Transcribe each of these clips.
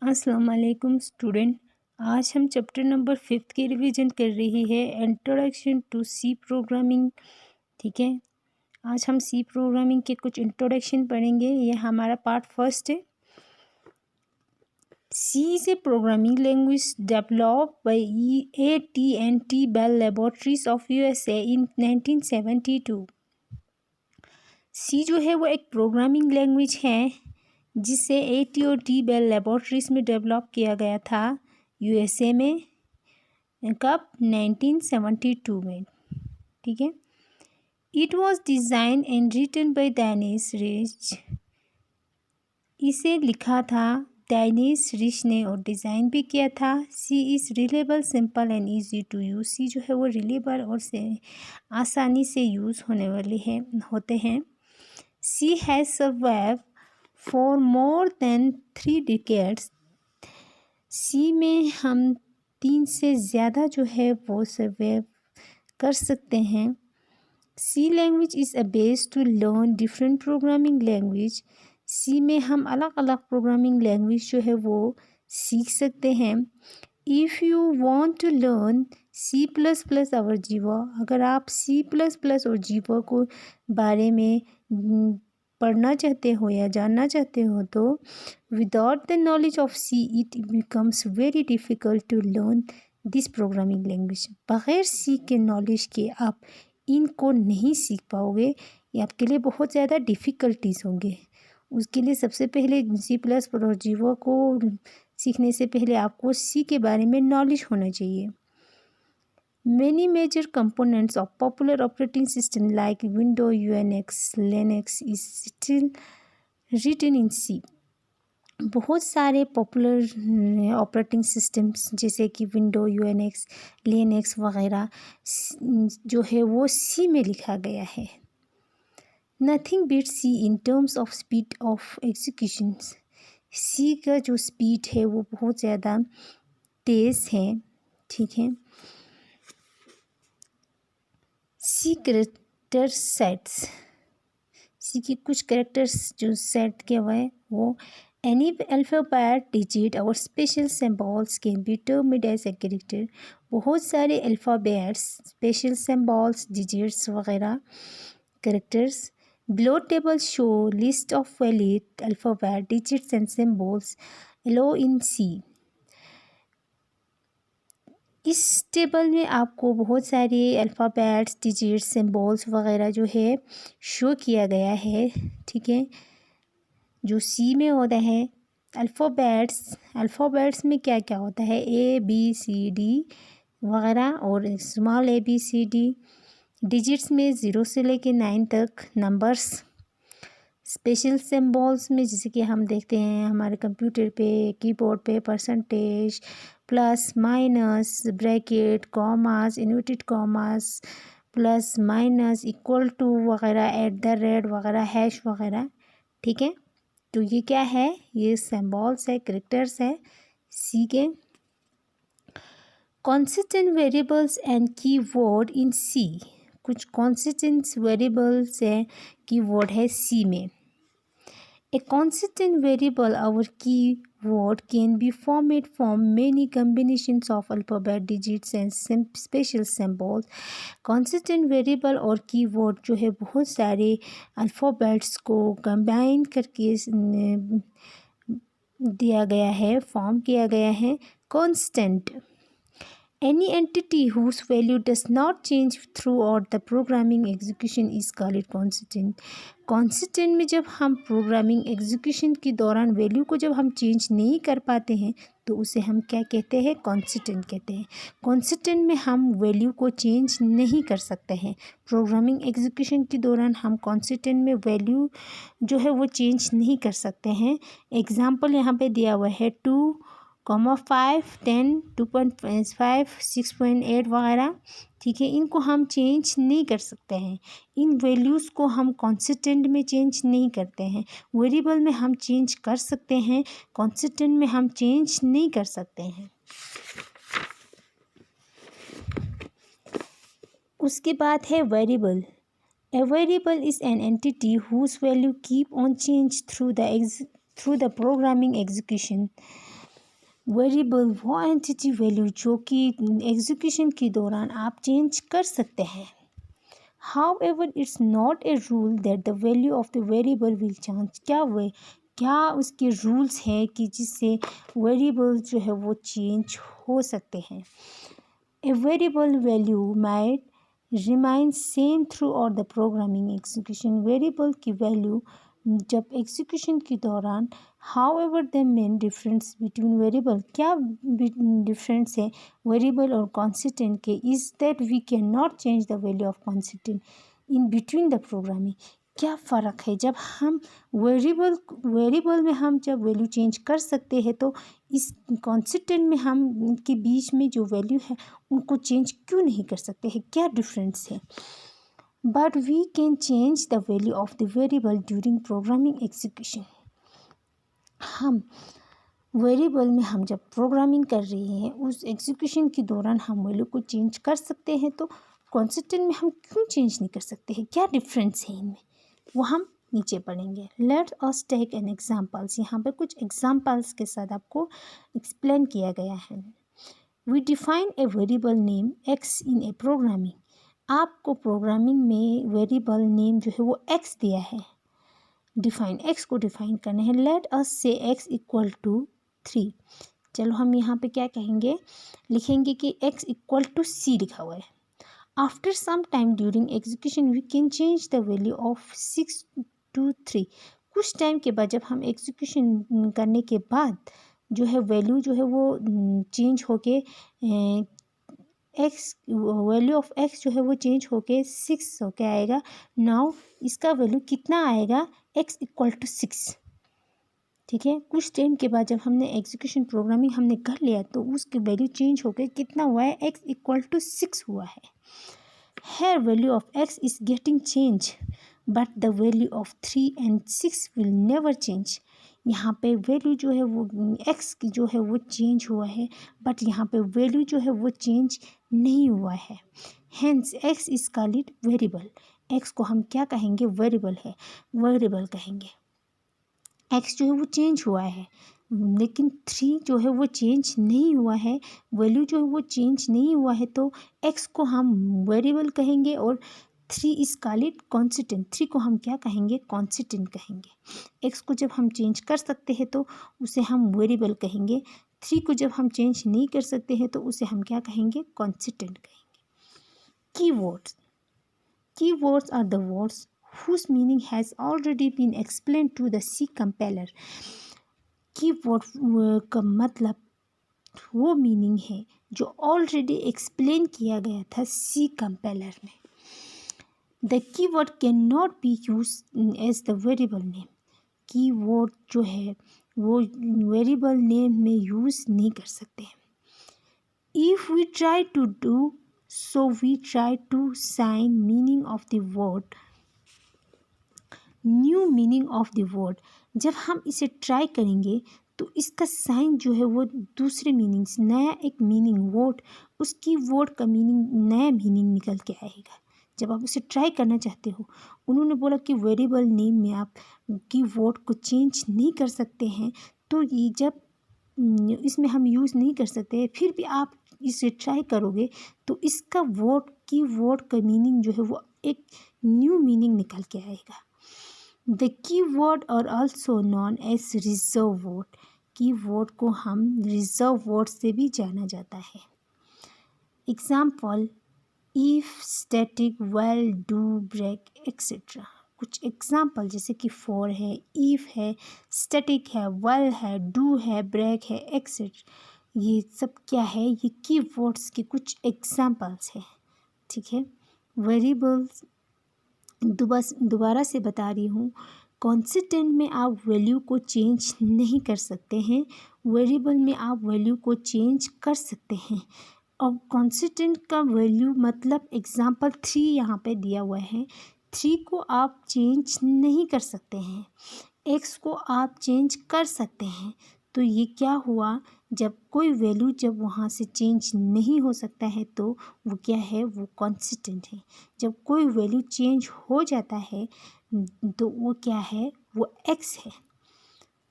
अस्सलाम वालेकुम स्टूडेंट। आज हम चैप्टर नंबर 5 की रिवीजन कर रही है, इंट्रोडक्शन टू सी प्रोग्रामिंग। ठीक है, आज हम सी प्रोग्रामिंग के कुछ इंट्रोडक्शन पढ़ेंगे। ये हमारा पार्ट फर्स्ट है। C is a programming language developed by AT&T Bell Laboratories of USA in 1972। C जो है वो एक प्रोग्रामिंग लैंग्वेज है जिसे AT&T बेल लेबोरेटरीज में डेवलप किया गया था USA में। कब? 1972 में। ठीक है। It was design and written by Dennis Ritchie. इसे लिखा था डेनिस रिच ने और डिज़ाइन भी किया था। C is reliable, simple and easy to use. C जो है वो रिलेबल और से आसानी से यूज़ होने वाले होते हैं। C has survive for more than 3 decades. C में हम 3 से ज़्यादा जो है वो सर्वाइव कर सकते हैं। C language is a base to learn different programming language. C में हम अलग अलग प्रोग्रामिंग लैंग्वेज जो है वो सीख सकते हैं। If you want to learn C++ और जीवा, अगर आप C++ और जीवा को बारे में पढ़ना चाहते हो या जानना चाहते हो तो without the knowledge of C it becomes very difficult to learn this programming language. बग़ैर सी के नॉलेज के आप इनको नहीं सीख पाओगे, ये आपके लिए बहुत ज़्यादा डिफ़िकल्टीज़ होंगे। उसके लिए सबसे पहले C++ और जीवा को सीखने से पहले आपको सी के बारे में नॉलेज होना चाहिए। Many major components of popular operating system like Windows, Unix, Linux is still written in C. बहुत सारे पॉपुलर ऑपरेटिंग सिस्टम्स जैसे कि विंडो, यूएनएक्स, लिनक्स वगैरह जो है वो सी में लिखा गया है। Nothing beat C in terms of speed of execution. C का जो स्पीड है वो बहुत ज़्यादा तेज़ है। ठीक है। सी करेक्टर सेट्स, सी के कुछ करेक्टर्स जो सेट किया हुआ है वो एनी अल्फ़ाबेट डिजिट और special symbols can be termed as a character. बहुत सारे अल्फ़ाबेट्स, स्पेशल सिंबल्स, डिजिट्स वगैरह characters. Below table show list of valid alphabet digits and symbols allow in C. इस टेबल में आपको बहुत सारे अल्फ़ाबेट्स, डिजिट्स, सिंबल्स वगैरह जो है शो किया गया है। ठीक है, जो सी में होता है। अल्फ़ाबेट्स में क्या क्या होता है? ABCD वगैरह और स्मॉल ABCD। डिजिट्स में 0 से लेके 9 तक नंबर्स। स्पेशल सिंबल्स में जैसे कि हम देखते हैं हमारे कंप्यूटर पे, कीबोर्ड पे, percentage, plus, minus, bracket, commas, inverted commas, plus, minus, equal to वगैरह, @ वगैरह, हैश वगैरह। ठीक है, तो ये क्या है? ये सिंबल्स है, कैरेक्टर्स है सी के। Constant variables and keyword in C. कुछ कॉन्स्टेंट वेरिएबल्स है, कीवर्ड है सी में। A constant variable or keyword can be formed from many combinations of alphabet, digits and special symbols. Constant variable और keyword जो है बहुत सारे अल्फ़ाबेट्स को कंबाइन करके दिया गया है, फॉर्म किया गया है। Constant, any entity whose value does not change throughout the programming execution is called constant. Constant में जब हम प्रोग्रामिंग एग्जीक्यूशन के दौरान वैल्यू को जब हम चेंज नहीं कर पाते हैं तो उसे हम क्या कहते हैं? कॉन्स्टेंट कहते हैं। कॉन्स्टेंट में हम वैल्यू को चेंज नहीं कर सकते हैं। प्रोग्रामिंग एग्जीक्यूशन के दौरान हम कॉन्स्टेंट में वैल्यू जो है वो चेंज नहीं कर सकते हैं। एग्जाम्पल यहाँ पे दिया हुआ है 2,5, 10, 2.5, 6.8 वगैरह। ठीक है, इनको हम चेंज नहीं कर सकते हैं। इन वैल्यूज़ को हम कॉन्स्टेंट में चेंज नहीं करते हैं। वेरिएबल में हम चेंज कर सकते हैं, कॉन्स्टेंट में हम चेंज नहीं कर सकते हैं। उसके बाद है variable. A variable is an entity whose value keep on change through the programming execution. Variable वो एंटिटी वैल्यू जो कि एग्जीक्यूशन के दौरान आप चेंज कर सकते हैं। However, it's not a rule that the value of the variable will change. क्या उसके रूल्स हैं कि जिससे वेरिएबल जो है वो चेंज हो सकते हैं। A variable value might remain same throughout the programming execution. Variable की वैल्यू जब एग्जीक्यूशन के दौरान however the main difference between variable क्या डिफरेंस है वेरिएबल और कॉन्स्टेंट के is that we cannot change the value of constant in between the programming. क्या फ़र्क है जब हम वेरिएबल में हम जब वैल्यू चेंज कर सकते हैं तो इस कॉन्स्टेंट में हम के बीच में जो वैल्यू है उनको चेंज क्यों नहीं कर सकते हैं, क्या डिफरेंस है। But we can change the value of the variable during programming execution. हम वेरिएबल में हम जब प्रोग्रामिंग कर रहे हैं उस एग्जीक्यूशन के दौरान हम वैल्यू को चेंज कर सकते हैं, तो कॉन्स्टेंट में हम क्यों चेंज नहीं कर सकते हैं, क्या डिफरेंस है इनमें, वो हम नीचे पढ़ेंगे। Let us take an examples. यहाँ पे कुछ एग्जांपल्स के साथ आपको एक्सप्लेन किया गया है। We define a variable name X in a programming. आपको प्रोग्रामिंग में वेरिएबल नेम जो है वो एक्स दिया है, डिफाइन एक्स को डिफाइन करना है। लेट अस से एक्स इक्वल टू 3। चलो हम यहाँ पे क्या कहेंगे, लिखेंगे कि एक्स इक्वल टू सी लिखा हुआ है। After some time during execution we can change the value of 6 to 3। कुछ टाइम के बाद जब हम एग्जीक्यूशन करने के बाद जो है वैल्यू जो है वो चेंज होके एक्स वैल्यू ऑफ एक्स जो है वो चेंज होके 6 होके आएगा। नाउ इसका वैल्यू कितना आएगा, एक्स इक्वल टू 6। ठीक है, कुछ टाइम के बाद जब हमने एग्जीक्यूशन प्रोग्रामिंग हमने कर लिया तो उसकी वैल्यू चेंज होके कितना हुआ है, एक्स इक्वल टू 6 हुआ है। Here value of X is getting change but the value of 3 and 6 will never change. यहाँ पे वैल्यू जो है वो एक्स की जो है वो चेंज हुआ है, बट यहाँ पे वैल्यू जो है वो चेंज नहीं हुआ है। Hence x is called variable. X को हम क्या कहेंगे, वेरिएबल है, वेरिएबल कहेंगे। एक्स जो है वो चेंज हुआ है लेकिन 3 जो है वो चेंज नहीं हुआ है, वैल्यू जो है वो चेंज नहीं हुआ है, तो एक्स को हम वेरिएबल कहेंगे और 3 इज कॉल्ड कॉन्स्टेंट। 3 को हम क्या कहेंगे, कॉन्स्टेंट कहेंगे। एक्स को जब हम चेंज कर सकते हैं तो उसे हम वेरिएबल कहेंगे। 3 को जब हम चेंज नहीं कर सकते हैं तो उसे हम क्या कहेंगे, कॉन्स्टेंट कहेंगे। Keywords are the words whose meaning has already been explained to the C compiler. Keyword का मतलब वो मीनिंग है जो ऑलरेडी एक्सप्लेन किया गया था सी कंपाइलर में। The keyword can not be use as the variable name. Keyword जो है वो वेरिएबल नेम में यूज़ नहीं कर सकते हैं। If we try to do so we try to sign meaning of the word, new meaning of the word। जब हम इसे ट्राई करेंगे तो इसका साइन जो है वो दूसरे मीनिंग्स, नया एक मीनिंग वर्ड, उसकी वर्ड का मीनिंग नया मीनिंग निकल के आएगा। जब आप उसे ट्राई करना चाहते हो, उन्होंने बोला कि वेरिएबल नेम में आप की वर्ड को चेंज नहीं कर सकते हैं, तो ये जब इसमें हम यूज़ नहीं कर सकते, फिर भी आप इसे ट्राई करोगे तो इसका वर्ड का मीनिंग जो है वो एक न्यू मीनिंग निकल के आएगा। The keyword are also known as reserve word. Keyword को हम रिजर्व वर्ड से भी जाना जाता है। Example, if, static, while, do, break etcetera. कुछ एग्जाम्पल जैसे कि फॉर है, इफ है, स्टैटिक है, वेल है, डू है, ब्रेक है, एक्सेट्रा, ये सब क्या है, ये कीवर्ड्स के कुछ एग्जाम्पल्स है। ठीक है, वेरिएबल्स दोबारा से बता रही हूँ, कॉन्स्टेंट में आप वैल्यू को चेंज नहीं कर सकते हैं, वेरिएबल में आप वैल्यू को चेंज कर सकते हैं। और कॉन्स्टेंट का वैल्यू मतलब एग्जाम्पल 3 यहाँ पे दिया हुआ है, 3 को आप चेंज नहीं कर सकते हैं, एक्स को आप चेंज कर सकते हैं। तो ये क्या हुआ, जब कोई वैल्यू जब वहाँ से चेंज नहीं हो सकता है तो वो क्या है, वो कांस्टेंट है। जब कोई वैल्यू चेंज हो जाता है तो वो क्या है, वो एक्स है।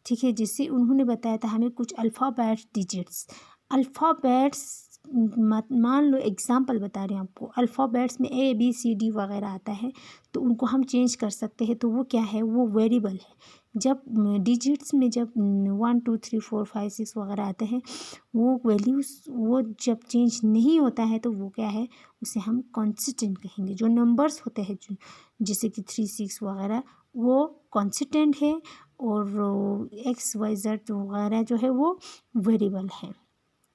ठीक है। जैसे उन्होंने बताया था हमें कुछ अल्फ़ाबेट्स अल्फ़ाबेट्स मान लो एग्ज़ाम्पल बता रहे हैं आपको, अल्फ़ाबेट्स में ABCD वगैरह आता है, तो उनको हम चेंज कर सकते हैं। तो वो क्या है, वो वेरिएबल है। जब डिजिट्स में जब 1 2 3 4 5 6 वगैरह आते हैं, वो वैल्यूज़ वो जब चेंज नहीं होता है तो वो क्या है, उसे हम कांस्टेंट कहेंगे। जो नंबर्स होते हैं जो जैसे कि 3 6 वगैरह, वो कांस्टेंट है, और XYZ वगैरह जो है वो वेरिएबल है।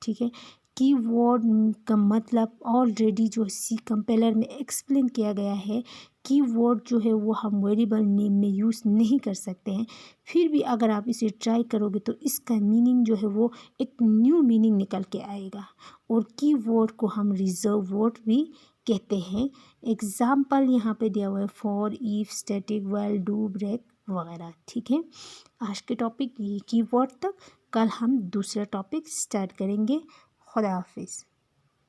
ठीक है। कीवर्ड का मतलब ऑलरेडी जो सी कंपेलर में एक्सप्लेन किया गया है। कीवर्ड जो है वो हम वेरिएबल नेम में यूज़ नहीं कर सकते हैं। फिर भी अगर आप इसे ट्राई करोगे तो इसका मीनिंग जो है वो एक न्यू मीनिंग निकल के आएगा। और कीवर्ड को हम रिजर्व वर्ड भी कहते हैं। एग्जाम्पल यहाँ पे दिया हुआ है for, if, static, while, do, break वगैरह। ठीक है। आज के टॉपिक ये कीवर्ड तक। कल हम दूसरा टॉपिक स्टार्ट करेंगे। खुदा हाफिज़।